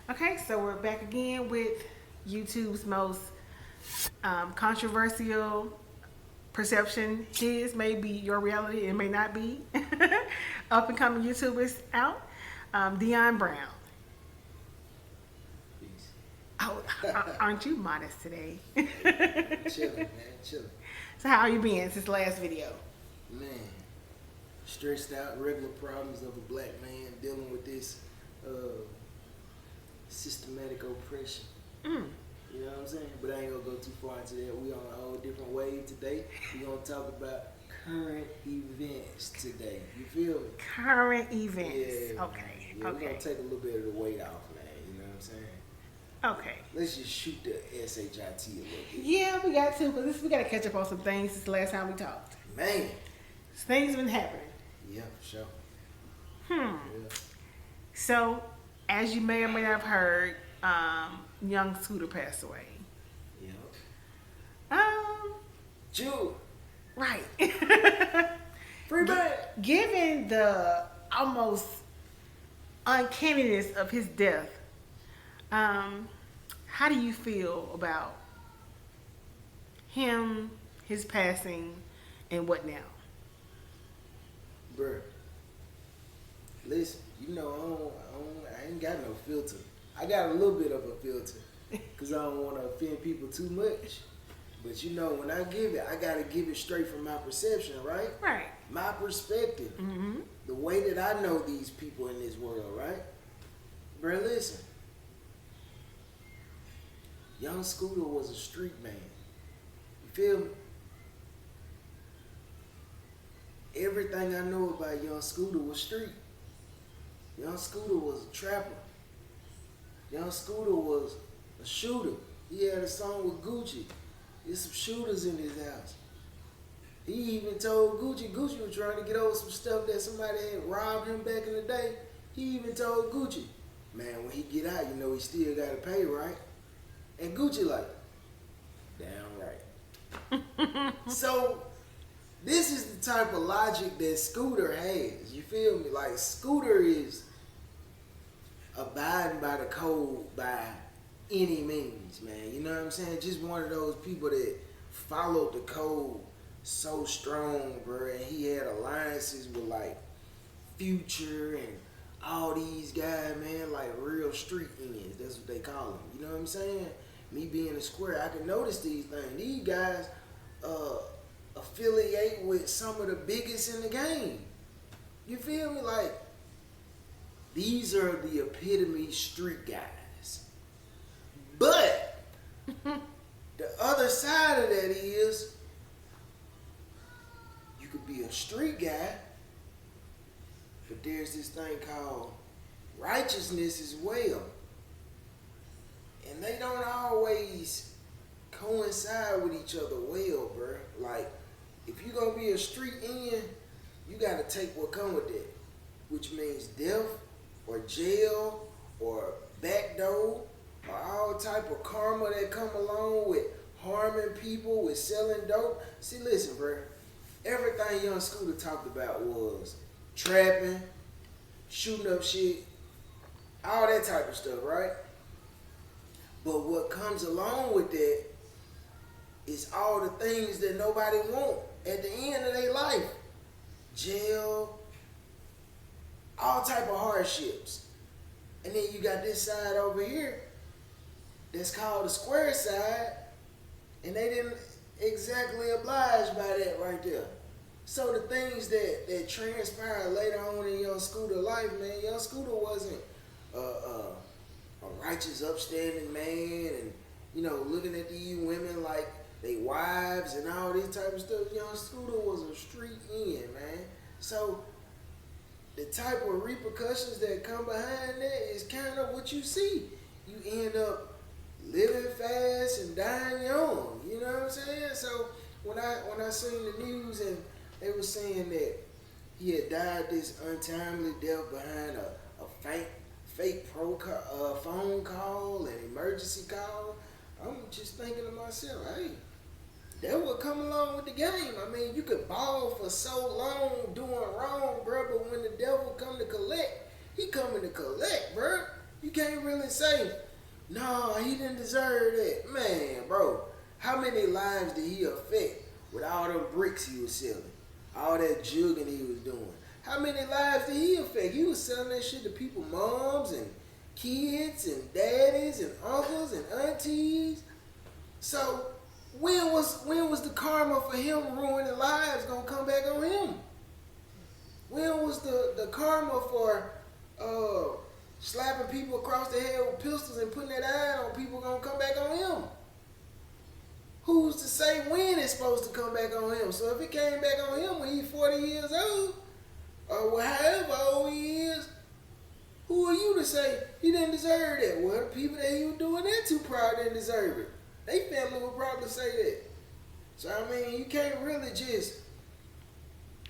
Okay, so we're back again with YouTube's most controversial perception. His may be your reality, it may not be. Up and coming YouTubers out. Dion Brown. Peace. Oh, aren't you modest today? Chilling, man, chilling. So how you been since the last video? Man, stressed out, regular problems of a black man dealing with this uh, systematic oppression. Mm. You know what I'm saying? But I ain't gonna go too far into that. We on a whole different wave today. We gonna talk about current events today. You feel me? Current events. Yeah. Okay. Yeah, we're Okay. gonna take a little bit of the weight off, man. You know what I'm saying? Okay. Let's just shoot the SHIT a little bit. Yeah, we got to, but we got to catch up on some things since the last time we talked. Man. Things been happening. Yeah, for sure. Hmm. Yeah. So, as you may or may not have heard, young Scooter passed away. Yeah. Jude. Right. Free band. Given the almost uncanniness of his death, how do you feel about him, his passing, and what now? Bruh, listen, you know, I ain't got no filter. I got a little bit of a filter because I don't want to offend people too much. But you know, when I give it, I got to give it straight from my perception, right? Right. My perspective. Mm-hmm. The way that I know these people in this world, right? Bruh, listen. Young Scooter was a street man. You feel me? Everything I know about Young Scooter was street. Young Scooter was a trapper. Young Scooter was a shooter. He had a song with Gucci. There's some shooters in his house. He even told Gucci was trying to get over some stuff that somebody had robbed him back in the day. He even told Gucci, man, when he get out, you know he still got to pay, right? And Gucci like, damn right. So, this is the type of logic that Scooter has. You feel me? Like, Scooter is abiding by the code by any means, man. You know what I'm saying? Just one of those people that followed the code so strong, bro. And he had alliances with, like, Future and all these guys, man, like real street ends. That's what they call them. You know what I'm saying? Me being a square, I can notice these things. These guys affiliate with some of the biggest in the game. You feel me? Like, these are the epitome street guys. But the other side of that is you could be a street guy, but there's this thing called righteousness as well. And they don't always coincide with each other well, bro. Like, if you're gonna be a street end, you gotta take what come with that, which means death or jail or backdoor or all type of karma that come along with harming people, with selling dope. See, listen, bro. Everything Young Scooter talked about was trapping, shooting up shit, all that type of stuff, right? But what comes along with that is all the things that nobody want at the end of their life. Jail, all type of hardships. And then you got this side over here that's called the square side, and they didn't exactly oblige by that right there. So the things that transpired later on in Young Scooter life, man, Young Scooter wasn't a righteous, upstanding man, and you know, looking at these women like they wives and all this type of stuff. Young Scooter was a street end, man. So the type of repercussions that come behind that is kind of what you see. You end up living fast and dying young. You know what I'm saying? So when I seen the news and they were saying that he had died this untimely death behind a fake phone call and emergency call, I'm just thinking to myself, hey, that would come along with the game. I mean, you could ball for so long doing wrong, bro, but when the devil come to collect, he coming to collect, bro. You can't really say, no, he didn't deserve that. Man, bro, how many lives did he affect with all them bricks he was selling? All that jugging he was doing. How many lives did he affect? He was selling that shit to people, moms and kids and daddies and uncles and aunties. So when was the karma for him ruining lives gonna come back on him? When was the karma for slapping people across the head with pistols and putting that iron on people gonna come back on him? Who's to say when it's supposed to come back on him? So if it came back on him when he's 40 years old, or however old he is, who are you to say he didn't deserve that? Well, the people that he was doing that to probably didn't deserve it. They family would probably say that. So I mean, you can't really just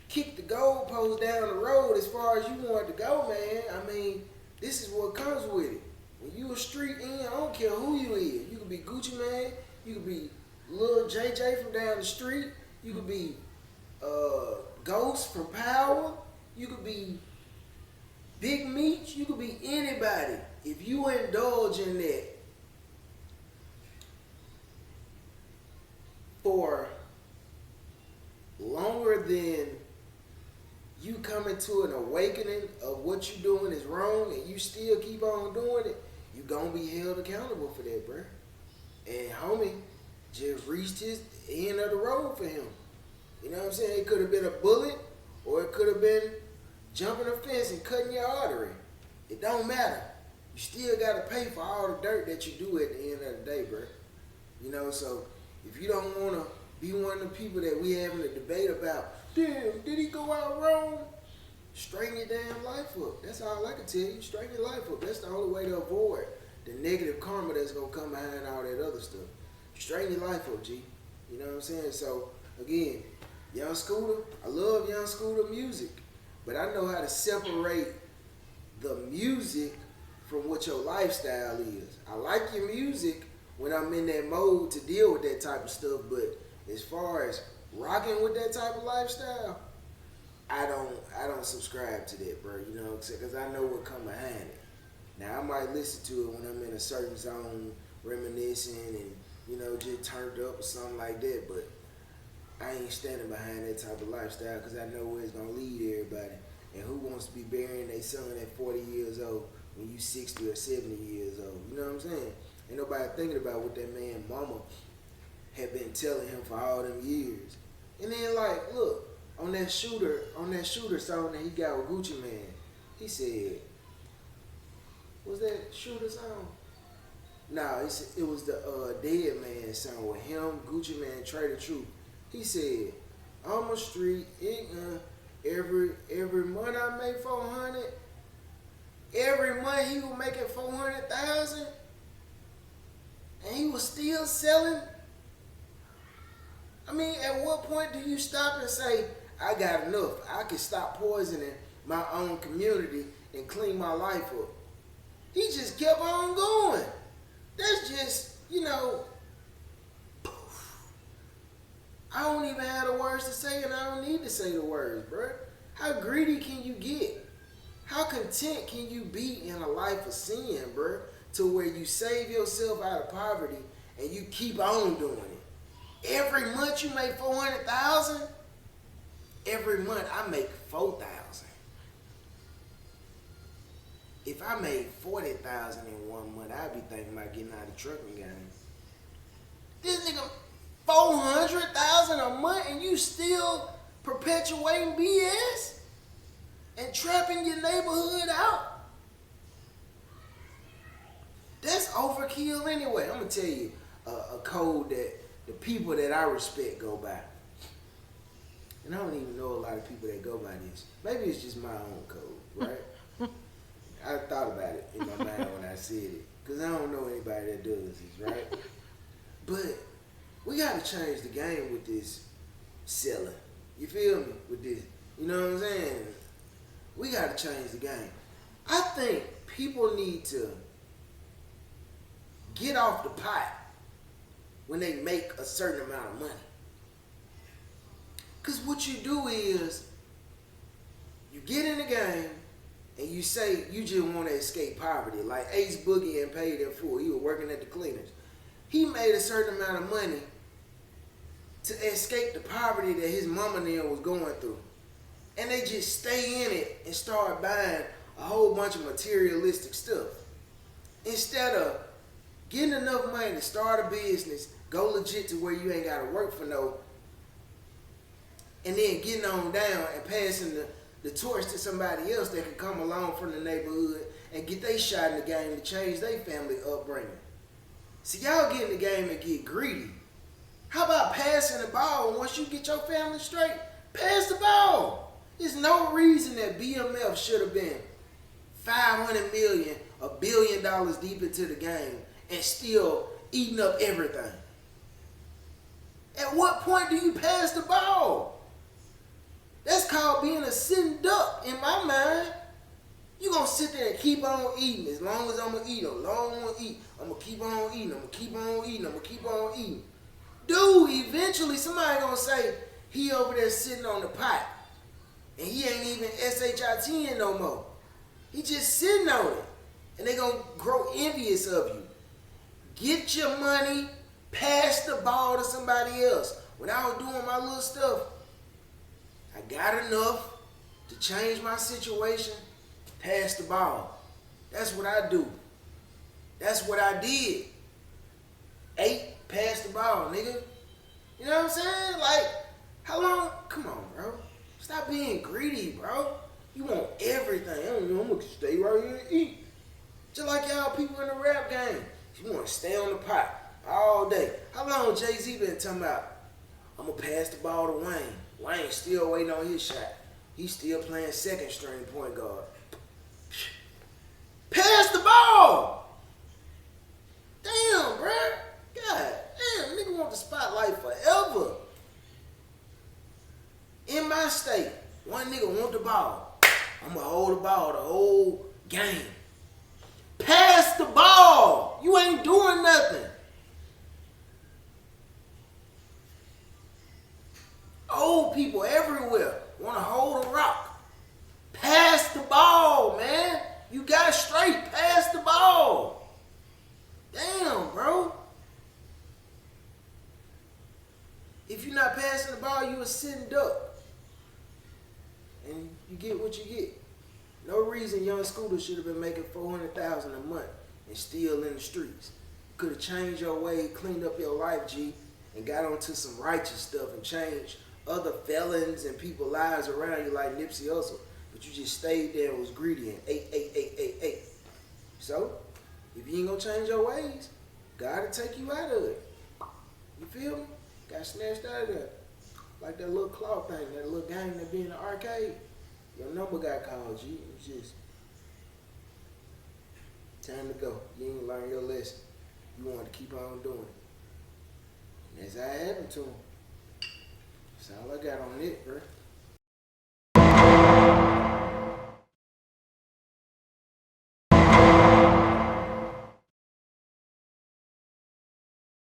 kick the goalpost down the road as far as you want it to go, man. I mean, this is what comes with it. When you a street in, I don't care who you is. You could be Gucci Man, you could be Lil JJ from down the street, you could be Ghost from Power, you could be Big Meech, you could be anybody. If you indulge in that for longer than you coming to an awakening of what you doing is wrong and you still keep on doing it, you gonna be held accountable for that, bruh. And homie just reached his end of the road for him. You know what I'm saying? It could have been a bullet or it could have been jumping a fence and cutting your artery. It don't matter. You still gotta pay for all the dirt that you do at the end of the day, bruh. You know, so if you don't wanna be one of the people that we having a debate about, damn, did he go out wrong? Straighten your damn life up. That's all I can tell you. Straighten your life up. That's the only way to avoid the negative karma that's gonna come behind all that other stuff. Straighten your life up, G. You know what I'm saying? So again, Young Scooter, I love Young Scooter music, but I know how to separate the music from what your lifestyle is. I like your music when I'm in that mode to deal with that type of stuff, but as far as rocking with that type of lifestyle, I don't subscribe to that, bro. You know, because I know what come behind it. Now I might listen to it when I'm in a certain zone, reminiscing and just turned up or something like that. But I ain't standing behind that type of lifestyle because I know where it's gonna lead everybody. And who wants to be burying their son at 40 years old when you 60 or 70 years old? You know what I'm saying? Ain't nobody thinking about what that man mama had been telling him for all them years. And then like, look, on that shooter song that he got with Gucci Man, he said, was that Shooter song? No, it was the Dead Man song with him, Gucci Man, Trey the Truth. He said, on my street, every month I make 400. Every month he was making 400,000, and he was still selling. I mean, at what point do you stop and say, I got enough? I can stop poisoning my own community and clean my life up. He just kept on going. That's just, I don't even have the words to say, and I don't need to say the words, bro. How greedy can you get? How content can you be in a life of sin, bro, to where you save yourself out of poverty and you keep on doing it? Every month you make 400,000. Every month I make 4,000. If I made 40,000 in 1 month, I'd be thinking about getting out of the trucking game. This nigga 400,000 a month and you still perpetuating BS and trapping your neighborhood out. That's overkill anyway. I'm gonna tell you a code that the people that I respect go by. And I don't even know a lot of people that go by this. Maybe it's just my own code, right? I thought about it in my mind when I said it. Because I don't know anybody that does this, right? But we got to change the game with this selling. You feel me? With this. You know what I'm saying? We got to change the game. I think people need to get off the pot when they make a certain amount of money. Because what you do is you get in the game and you say you just want to escape poverty. Like Ace Boogie and Paid in Full. He was working at the cleaners. He made a certain amount of money to escape the poverty that his mama and them was going through. And they just stay in it and start buying a whole bunch of materialistic stuff. Instead of getting enough money to start a business, go legit to where you ain't got to work for no, and then getting on down and passing the torch to somebody else that can come along from the neighborhood and get they shot in the game to change their family upbringing. See, y'all get in the game and get greedy. How about passing the ball? Once you get your family straight, pass the ball. There's no reason that BMF should have been $500 million, $1 billion deep into the game and still eating up everything. At what point do you pass the ball? That's called being a sitting duck in my mind. You're going to sit there and keep on eating as long as I'm going to eat. I'm going to eat. I'm going to keep on eating. I'm going to keep on eating. I'm going to keep on eating. Dude, eventually somebody going to say, he over there sitting on the pot. And he ain't even SHIT no more. He just sitting on it. And they going to grow envious of you. Get your money, pass the ball to somebody else. When I was doing my little stuff, I got enough to change my situation, pass the ball. That's what I do. That's what I did. 8, pass the ball, nigga. You know what I'm saying? Like, how long? Come on, bro. Stop being greedy, bro. You want everything. I'm gonna stay right here and eat. Just like y'all people in the rap game. You want to stay on the pot all day. How long Jay-Z been talking about, I'm going to pass the ball to Wayne. Wayne's still waiting on his shot. He's still playing second string point guard. Pass the ball! Damn, bro. God damn, nigga want the spotlight forever. In my state, one nigga want the ball. I'm going to hold the ball the whole game. Pass the ball. You ain't doing nothing. Old people everywhere want to hold a rock. Pass the ball, man. You got straight. Pass the ball. Damn, bro. If you're not passing the ball, you a sitting duck. And you get what you get. No reason young Scooter should have been making $400,000 a month and still in the streets. You could have changed your way, cleaned up your life, G, and got onto some righteous stuff and changed other felons and people's lives around you like Nipsey Hussle. But you just stayed there and was greedy and ate. So, if you ain't gonna change your ways, God will take you out of it. You feel me? Got snatched out of there. Like that little claw thing, that little game that be in the arcade. Your number got called, G. It was just time to go. You ain't learn your lesson. You wanted to keep on doing it. And that's how it happened to him. That's all I got on it, bro.